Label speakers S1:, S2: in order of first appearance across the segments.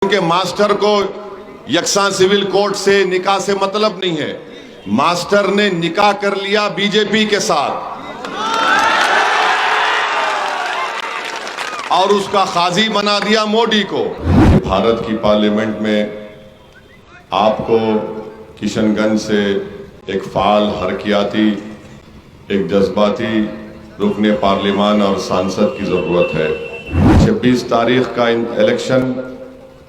S1: क्योंकि मास्टर को यकसा civil code से निकाह से मतलब नहीं है। मास्टर ने निकाह कर लिया बीजेपी के साथ और उसका खाजी बना दिया मोदी को। भारत की पार्लियामेंट में आपको किशनगंज से एक फाल, हरकियाती, एक जज्बाती रुकने पार्लियामान और सांसद की ज़रूरत है। 26 तारीख का इलेक्शन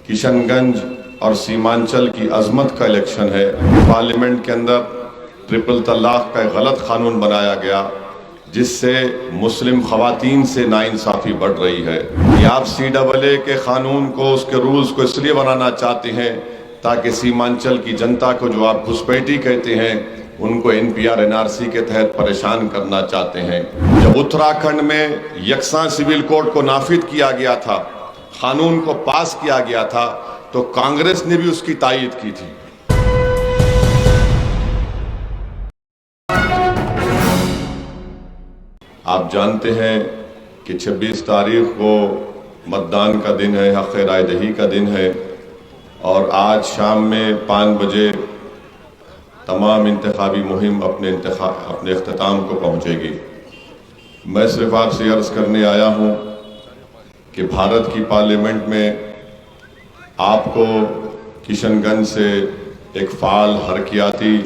S1: किशनगंज और सीमांचल की अजमत का इलेक्शन है। पार्लियामेंट के अंदर ट्रिपल तलाक का एक गलत कानून बनाया गया जिससे मुस्लिम खवातीन से नाइंसाफ़ी बढ़ रही है। कि आप CAA के कानून को, उसके रूल्स को इसलिए बनाना चाहते हैं ताकि सीमांचल की जनता को, जो आप घुसपैठी कहते हैं, उनको NPR NRC के तहत परेशान करना चाहते हैं। जब उत्तराखंड में यकसा सिविल कोड को नाफिज किया गया था, कानून को पास किया गया था, तो कांग्रेस ने भी उसकी तायीद की थी। आप जानते हैं कि 26 तारीख को मतदान का दिन है, हक़ राय दही का दिन है और आज शाम में 5 बजे तमाम इंतखाबी मुहिम अपने इख्तिताम को पहुंचेगी। मैं सिर्फ आपसे अर्ज़ करने आया हूं कि भारत की पार्लियामेंट में आपको किशनगंज से एक फाल, हरकियाती,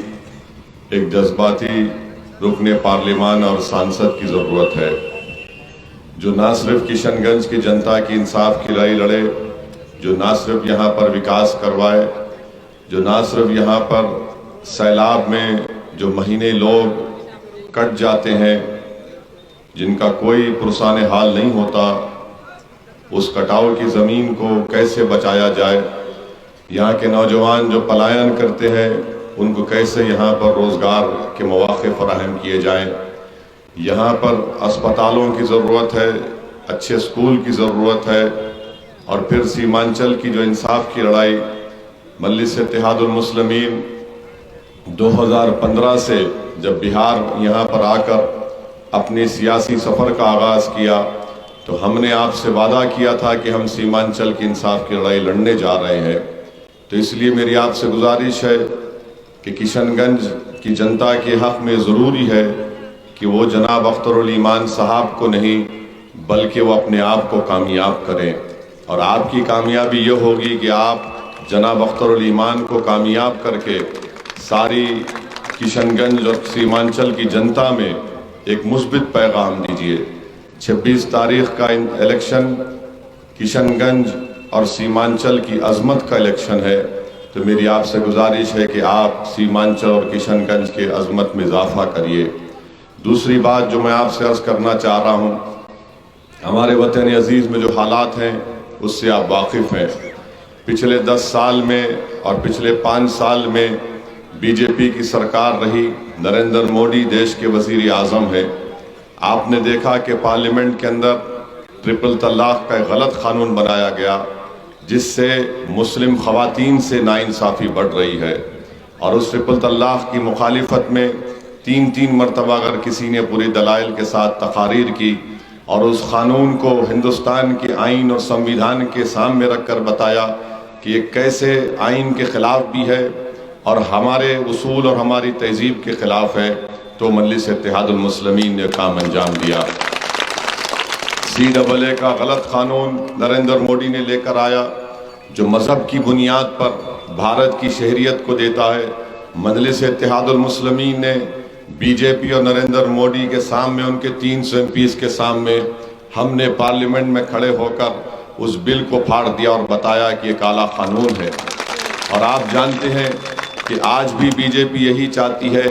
S1: एक जज्बाती रुकने पार्लियामान और सांसद की ज़रूरत है, जो ना सिर्फ किशनगंज की जनता की इंसाफ की लड़ाई लड़े, जो ना सिर्फ यहाँ पर विकास करवाए, जो ना सिर्फ यहाँ पर सैलाब में जो महीने लोग कट जाते हैं, जिनका कोई पुरसाने हाल नहीं होता, उस कटाव की ज़मीन को कैसे बचाया जाए, यहाँ के नौजवान जो पलायन करते हैं उनको कैसे यहाँ पर रोज़गार के मौक़े फराहम किए जाएँ। यहाँ पर अस्पतालों की ज़रूरत है, अच्छे स्कूल की ज़रूरत है और फिर सीमांचल की जो इंसाफ की लड़ाई मजलिस इत्तेहादुल मुस्लिमीन 2015 से जब बिहार यहाँ पर आकर अपने सियासी सफ़र का आगाज़ किया तो हमने आपसे वादा किया था कि हम सीमांचल की इंसाफ की लड़ाई लड़ने जा रहे हैं। तो इसलिए मेरी आपसे गुजारिश है कि किशनगंज की जनता के हक़ में ज़रूरी है कि वो जनाब अख्तरुल ईमान साहब को नहीं बल्कि वो अपने आप को कामयाब करें। और आपकी कामयाबी ये होगी कि आप जनाब अख्तरुल ईमान को कामयाब करके सारी किशनगंज और सीमांचल की जनता में एक मुस्बित पैगाम दीजिए। 26 तारीख का इलेक्शन किशनगंज और सीमांचल की अजमत का इलेक्शन है, तो मेरी आपसे गुजारिश है कि आप सीमांचल और किशनगंज के अजमत में इजाफा करिए। दूसरी बात जो मैं आपसे अर्ज़ करना चाह रहा हूँ, हमारे वतन अजीज़ में जो हालात हैं उससे आप वाकिफ़ हैं। पिछले 10 साल में और पिछले 5 साल में बीजेपी की सरकार रही, नरेंद्र मोदी देश के वज़ीर आज़म है। आपने देखा कि पार्लियामेंट के अंदर ट्रिपल तलाक का एक गलत कानून बनाया गया जिससे मुस्लिम खवातीन से नाइंसाफ़ी बढ़ रही है और उस ट्रिपल तलाक की मुखालिफत में 3 मरतबा अगर किसी ने पूरी दलाइल के साथ तकारीर की और उस कानून को हिंदुस्तान के आइन और संविधान के सामने रख कर बताया कि ये कैसे आइन के ख़िलाफ़ भी है और हमारे उसूल और हमारी तहजीब के ख़िलाफ़ है, तो मजलिस इत्तेहादुल मुस्लिमीन ने काम अंजाम दिया। CAA का गलत कानून नरेंद्र मोदी ने लेकर आया जो मज़हब की बुनियाद पर भारत की शहरियत को देता है। मजलिस इत्तेहादुल मुस्लिमीन ने बीजेपी और नरेंद्र मोदी के सामने, उनके 300 MPs के सामने, हमने पार्लियामेंट में खड़े होकर उस बिल को फाड़ दिया और बताया कि ये काला कानून है। और आप जानते हैं कि आज भी बीजेपी यही चाहती है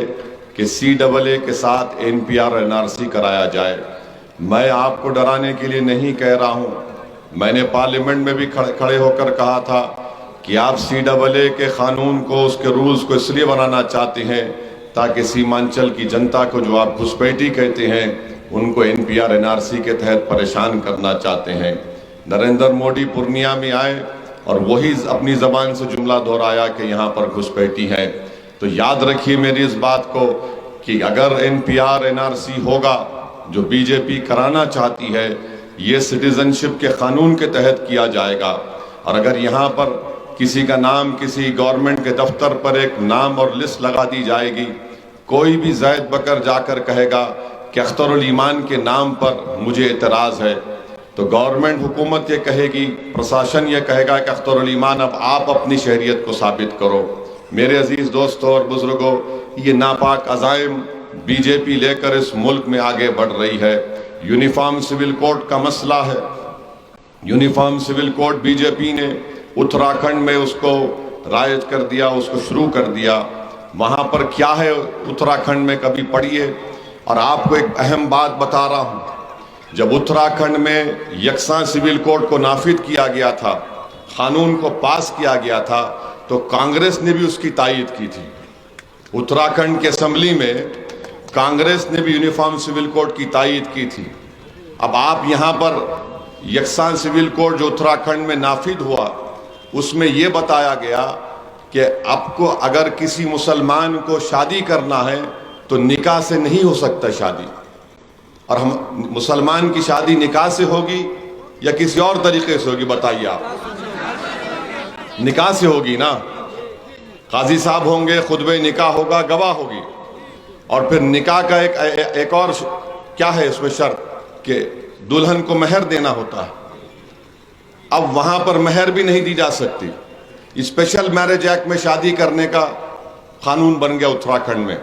S1: कि CAA के साथ NPR NRC कराया जाए। मैं आपको डराने के लिए नहीं कह रहा हूं, मैंने पार्लियामेंट में भी खड़े होकर कहा था कि आप CAA के कानून को, उसके रूल्स को इसलिए बनाना चाहते हैं ताकि सीमांचल की जनता को, जो आप घुसपैठी कहते हैं, उनको NPR NRC के तहत परेशान करना चाहते हैं। नरेंद्र मोदी पूर्णिया में आए और वही अपनी ज़बान से जुमला दोहराया कि यहाँ पर घुसपैठी हैं। तो याद रखिए मेरी इस बात को कि अगर NPR NRC होगा जो बीजेपी कराना चाहती है, ये सिटीजनशिप के कानून के तहत किया जाएगा। और अगर यहाँ पर किसी का नाम किसी गवर्नमेंट के दफ्तर पर एक नाम और लिस्ट लगा दी जाएगी, कोई भी जैद बकर जाकर कहेगा कि अख्तरुल ईमान के नाम पर मुझे एतराज़ है, तो गवर्नमेंट हुकूमत ये कहेगी, प्रशासन ये कहेगा कि अख्तरुल ईमान अब आप अपनी शहरियत को साबित करो। मेरे अजीज़ दोस्तों और बुजुर्गों, ये नापाक अज़ाइम बीजेपी लेकर इस मुल्क में आगे बढ़ रही है। यूनिफॉर्म सिविल कोड का मसला है। यूनिफॉर्म सिविल कोड बीजेपी ने उत्तराखंड में उसको राइज कर दिया, उसको शुरू कर दिया। वहाँ पर क्या है उत्तराखंड में, कभी पढ़िए। और आपको एक अहम बात बता रहा हूँ, जब उत्तराखंड में यकसा सिविल कोड को नाफिज किया गया था, कानून को पास किया गया था, तो कांग्रेस ने भी उसकी तायीद की थी। उत्तराखंड के असेंबली में कांग्रेस ने भी यूनिफॉर्म सिविल कोड की तायीद की थी। अब आप यहाँ पर यकसा सिविल कोड जो उत्तराखंड में नाफिज हुआ, उसमें यह बताया गया कि आपको अगर किसी मुसलमान को शादी करना है तो निकाह से नहीं हो सकता शादी। और हम मुसलमान की शादी निकाह से होगी या किसी और तरीके से होगी, बताइए आप। निकाह से होगी ना, काजी साहब होंगे, खुतबे निकाह होगा, गवाह होगी। और फिर निकाह का एक और क्या है इसमें शर्त कि दुल्हन को महर देना होता है। अब वहां पर महर भी नहीं दी जा सकती। स्पेशल मैरिज एक्ट में शादी करने का कानून बन गया उत्तराखंड में।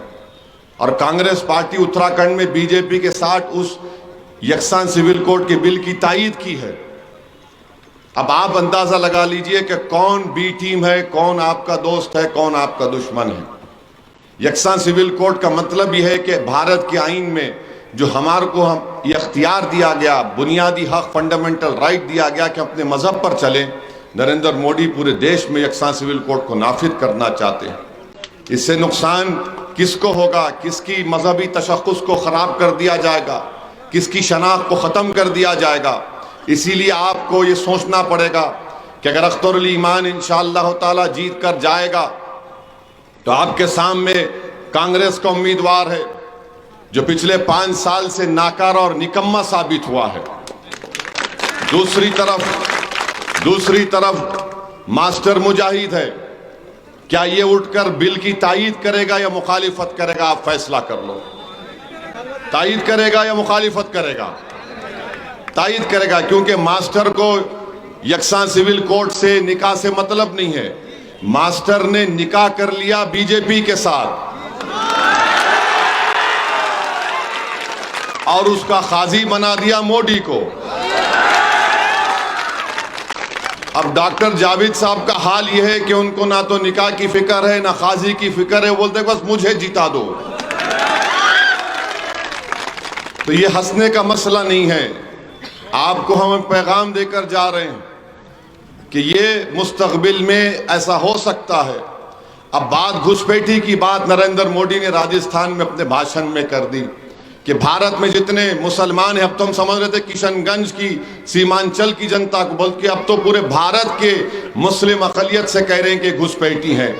S1: और कांग्रेस पार्टी उत्तराखंड में बीजेपी के साथ उस यकसा सिविल कोड के बिल की तायीद की है। अब आप अंदाजा लगा लीजिए कि कौन बी टीम है, कौन आपका दोस्त है, कौन आपका दुश्मन है। यकसा सिविल कोड का मतलब यह है कि भारत के आईन में जो हमारे को हम ये अख्तियार दिया गया, बुनियादी हक, फंडामेंटल राइट दिया गया कि अपने मजहब पर चलें, नरेंद्र मोदी पूरे देश में यकसा सिविल कोड को नाफिज करना चाहते हैं। इससे नुकसान किसको होगा? किसकी मजहबी तशख्खुस को ख़राब कर दिया जाएगा, किसकी शनाख्त को ख़त्म कर दिया जाएगा। इसीलिए आपको ये सोचना पड़ेगा कि अगर अख्तरुल ईमान इंशाअल्लाह ताला जीत कर जाएगा तो आपके सामने कांग्रेस का उम्मीदवार है जो पिछले 5 साल से नाकारा और निकम्मा साबित हुआ है। दूसरी तरफ मास्टर मुजाहिद है। क्या ये उठकर बिल की तायीद करेगा या मुखालिफत करेगा? आप फैसला कर लो। तायीद करेगा या मुखालिफत करेगा? तायीद करेगा, क्योंकि मास्टर को यकसा सिविल कोड से, निकाह से मतलब नहीं है। मास्टर ने निकाह कर लिया बीजेपी के साथ और उसका खाजी बना दिया मोदी को। अब डॉक्टर जावेद साहब का हाल यह है कि उनको ना तो निकाह की फिक्र है ना खाजी की फिक्र है, बोलते बस मुझे जिता दो। तो ये हंसने का मसला नहीं है। आपको हम पैगाम देकर जा रहे हैं कि ये मुस्तकबिल में ऐसा हो सकता है। अब बात घुसपैठी की बात नरेंद्र मोदी ने राजस्थान में अपने भाषण में कर दी कि भारत में जितने मुसलमान हैं, अब तो हम समझ रहे थे किशनगंज की, सीमांचल की जनता को, बल्कि अब तो पूरे भारत के मुस्लिम अक़लियत से कह रहे हैं कि घुसपैठी हैं।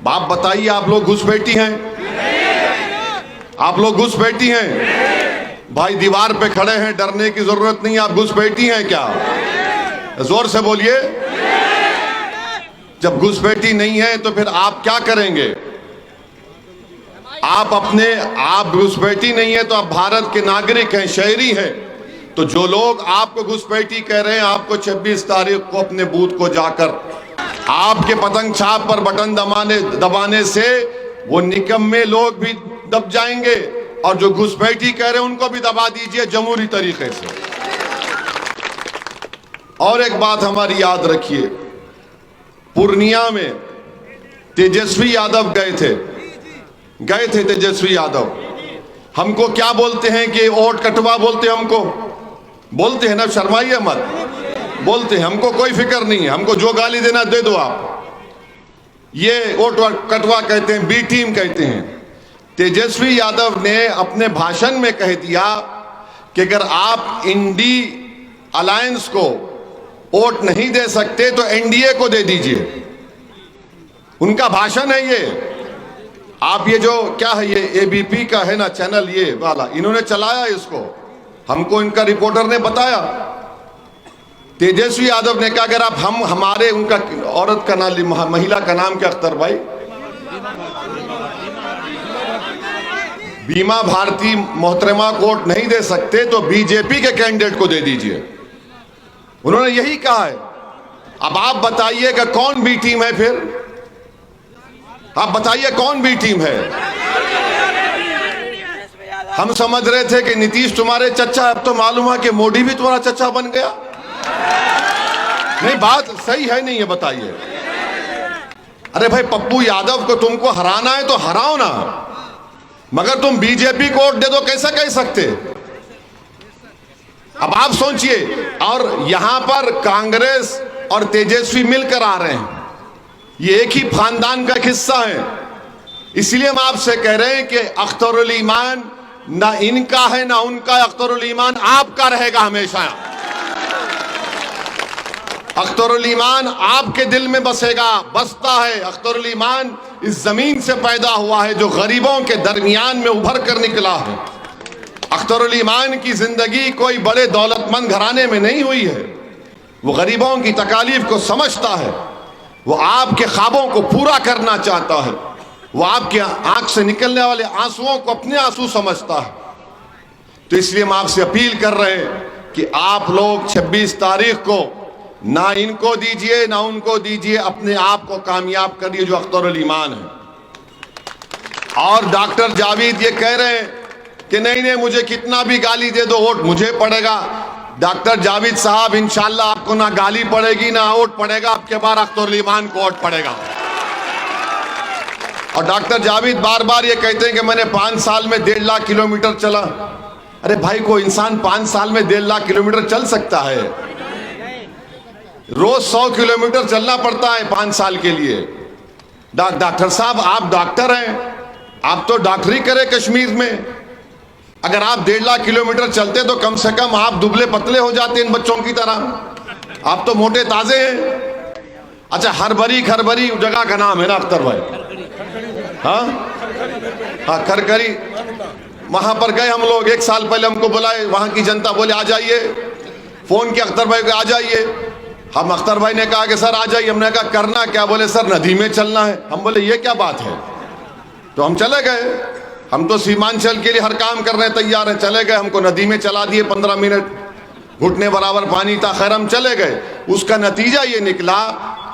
S1: आप बताइए, आप लोग घुसपैठी हैं? आप लोग घुसपैठी हैं? भाई दीवार पे खड़े हैं, डरने की जरूरत नहीं। आप घुसपैठी हैं क्या? जोर से बोलिए। जब घुसपैठी नहीं है तो फिर आप क्या करेंगे? आप घुसपैठी नहीं है तो आप भारत के नागरिक हैं, शहरी हैं। तो जो लोग आपको घुसपैठी कह रहे हैं, आपको 26 तारीख को अपने बूथ को जाकर आपके पतंग छाप पर बटन दबाने से वो निकम्मे लोग भी दब जाएंगे और जो घुसपैठी कह रहे हैं उनको भी दबा दीजिए जमहूरी तरीके से। और एक बात हमारी याद रखिए, पूर्णिया में तेजस्वी यादव गए थे तेजस्वी यादव। हमको क्या बोलते हैं कि वोट कटवा बोलते हैं, हमको बोलते हैं ना, शर्माइए मत, बोलते हैं। हमको कोई फिक्र नहीं है, हमको जो गाली देना दे दो आप। ये वोट कटवा कहते हैं, बी टीम कहते हैं। तेजस्वी यादव ने अपने भाषण में कह दिया कि अगर आप इंडी अलायंस को वोट नहीं दे सकते तो एनडीए को दे दीजिए। उनका भाषण है ये। आप ये जो क्या है, ये एबीपी का है ना चैनल, ये वाला, इन्होंने चलाया इसको, हमको इनका रिपोर्टर ने बताया। तेजस्वी यादव ने कहा अगर आप हमारे उनका औरत का नाम, महिला का नाम क्या अख्तर भाई, बीमा भारती मोहतरमा को वोट नहीं दे सकते तो बीजेपी के कैंडिडेट को दे दीजिए, उन्होंने यही कहा है। अब आप बताइए कि कौन बी टीम है, फिर आप बताइए कौन बी टीम है। हम समझ रहे थे कि नीतीश तुम्हारे चचा, अब तो मालूम है कि मोदी भी तुम्हारा चचा बन गया। नहीं, बात सही है नहीं है, बताइए। अरे भाई, पप्पू यादव को तुमको हराना है तो हराओ ना, मगर तुम बीजेपी को वोट दे दो कैसा कह सकते। अब आप सोचिए, और यहां पर कांग्रेस और तेजस्वी मिलकर आ रहे हैं, ये एक ही खानदान का हिस्सा है। इसलिए हम आपसे कह रहे हैं कि अख्तरुल ईमान ना इनका है ना उनका, अख्तरुल ईमान आपका रहेगा हमेशा। अख्तरुल ईमान आपके दिल में बसेगा, बसता है। अख्तरुल ईमान इस जमीन से पैदा हुआ है जो गरीबों के दरमियान में उभर कर निकला है। अख्तरुल ईमान की जिंदगी कोई बड़े दौलतमंद घराने में नहीं हुई है, वो गरीबों की तकालीफ को समझता है, वो आपके ख्वाबों को पूरा करना चाहता है, वो आपके आंख से निकलने वाले आंसुओं को अपने आंसू समझता है। तो इसलिए हम आपसे अपील कर रहे हैं कि आप लोग 26 तारीख को ना इनको दीजिए ना उनको दीजिए, अपने आप को कामयाब करिए जो अख्तरुल ईमान है। और डॉक्टर जावेद ये कह रहे हैं कि नहीं नहीं, मुझे कितना भी गाली दे दो वोट मुझे पड़ेगा। डॉक्टर जावेद साहब, इंशाल्लाह आपको ना गाली पड़ेगी ना वोट पड़ेगा, आपके बार अख्तरुल ईमान को वोट पड़ेगा। और डॉक्टर जावेद बार बार ये कहते हैं कि मैंने 5 साल में 1.5 लाख किलोमीटर चला। अरे भाई, कोई इंसान 5 साल में 1.5 लाख किलोमीटर चल सकता है? रोज 100 किलोमीटर चलना पड़ता है 5 साल के लिए। डॉक्टर साहब, आप डॉक्टर हैं, आप तो डॉक्टरी करें कश्मीर में। अगर आप 1.5 लाख किलोमीटर चलते तो कम से कम आप दुबले पतले हो जाते इन बच्चों की तरह, आप तो मोटे ताजे हैं। अच्छा, हरभरी खरभरी जगह का नाम है ना अख्तर भाई? हाँ, खरखरी, वहां पर गए हम लोग 1 साल पहले, हमको बुलाए, वहां की जनता बोले आ जाइए, फोन किया अख्तर भाई को आ जाइए। हम अख्तर भाई ने कहा कि सर आ जाइए। हमने कहा करना क्या? बोले सर नदी में चलना है। हम बोले ये क्या बात है? तो हम चले गए, हम तो सीमांचल के लिए हर काम करने तैयार हैं। चले गए, हमको नदी में चला दिए, 15 मिनट, घुटने बराबर पानी था। खैर हम चले गए। उसका नतीजा ये निकला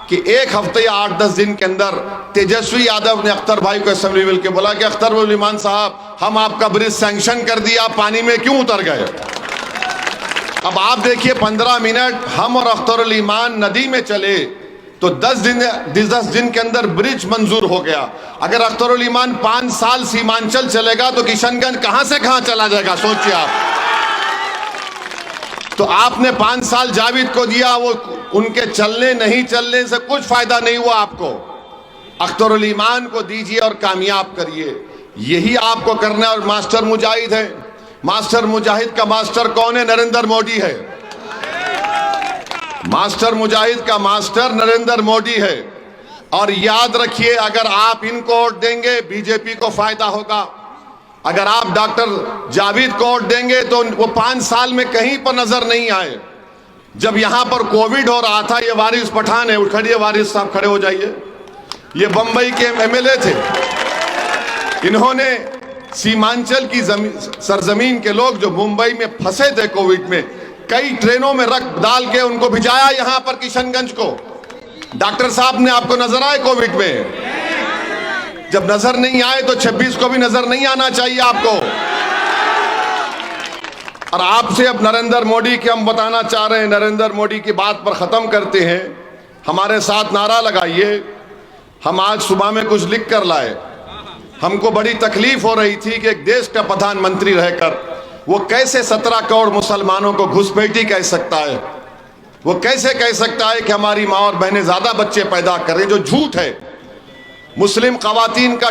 S1: कि 1 हफ्ते या 8-10 दिन के अंदर तेजस्वी यादव ने अख्तर भाई को असेंबली मिल के बोला कि अख्तरुल ईमान साहब, हम आपका ब्रिज सैंक्शन कर दिया, आप पानी में क्यों उतर गए? अब आप देखिए, 15 मिनट हम और अख्तरुल ईमान नदी में चले तो 10 दिन के अंदर ब्रिज मंजूर हो गया। अगर अख्तरुल ईमान 5 साल सीमांचल चलेगा तो किशनगंज कहां से कहां चला जाएगा, सोचिए आप। तो आपने 5 साल जावेद को दिया, वो उनके चलने नहीं चलने से कुछ फायदा नहीं हुआ आपको। अख्तरुल ईमान को दीजिए और कामयाब करिए, यही आपको करना है। और मास्टर मुजाहिद है, मास्टर मुजाहिद का मास्टर कौन है? नरेंद्र मोदी है। मास्टर मुजाहिद का मास्टर नरेंद्र मोदी है। और याद रखिए, अगर आप इनको वोट देंगे बीजेपी को फायदा होगा। अगर आप डॉक्टर जावेद को वोट देंगे तो वो 5 साल में कहीं पर नजर नहीं आए। जब यहां पर कोविड हो रहा था, ये वारिस पठान है, उठ खड़िए वारिस साहब, खड़े हो जाइए। ये बंबई के एमएलए थे, इन्होंने सीमांचल की सरजमीन के लोग जो मुंबई में फंसे थे कोविड में, कई ट्रेनों में रक्त डाल के उनको भिजाया यहां पर किशनगंज को। डॉक्टर साहब ने आपको नजर आए कोविड में? जब नजर नहीं आए तो 26 को भी नजर नहीं आना चाहिए आपको। और आपसे अब नरेंद्र मोदी के हम बताना चाह रहे हैं, नरेंद्र मोदी की बात पर खत्म करते हैं। हमारे साथ नारा लगाइए। हम आज सुबह में कुछ लिख कर लाए। हमको बड़ी तकलीफ हो रही थी कि एक देश का प्रधानमंत्री रहकर वो कैसे 17 करोड़ मुसलमानों को घुसपैठी कह सकता है। वो कैसे कह सकता है कि हमारी माँ और बहनें ज्यादा बच्चे पैदा कर रही, जो झूठ है। मुस्लिम खवातीन का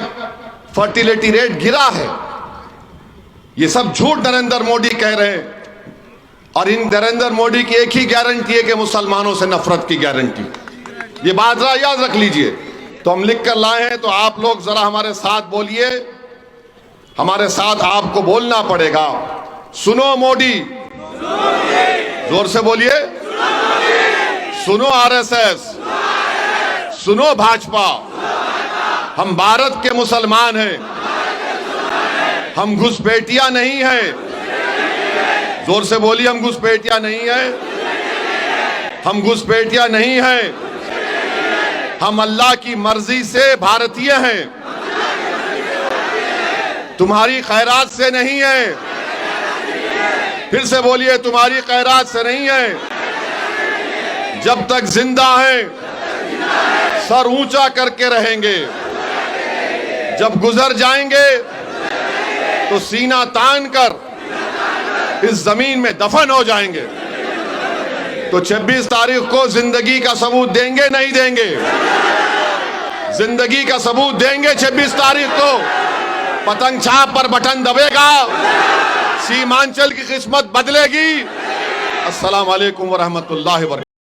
S1: फर्टिलिटी रेट गिरा है, ये सब झूठ नरेंद्र मोदी कह रहे हैं। और इन नरेंद्र मोदी की एक ही गारंटी है कि मुसलमानों से नफरत की गारंटी। ये बात याद रख लीजिए। तो हम लिख कर लाए हैं, तो आप लोग जरा हमारे साथ बोलिए, हमारे साथ आपको बोलना पड़ेगा। सुनो मोदी, जोर से बोलिए। सुनो आरएसएस, सुनो भाजपा, हम भारत के मुसलमान हैं, हम घुसपैठिया नहीं हैं। जोर से बोलिए, हम घुसपैठिया नहीं है, हम घुसपैठिया नहीं है, हम अल्लाह की मर्जी से भारतीय हैं, तुम्हारी खैरात से नहीं है। फिर से बोलिए, तुम्हारी खैरात से नहीं है। जब तक जिंदा है सर ऊंचा करके रहेंगे, जब गुजर जाएंगे तो सीना तान कर इस जमीन में दफन हो जाएंगे। तो 26 तारीख को जिंदगी का सबूत देंगे, नहीं देंगे? जिंदगी का सबूत देंगे 26 तारीख को। पतंग छाप पर बटन दबेगा, सीमांचल की किस्मत बदलेगी। अस्सलाम वालेकुम व रहमतुल्लाहि व बरकातहू।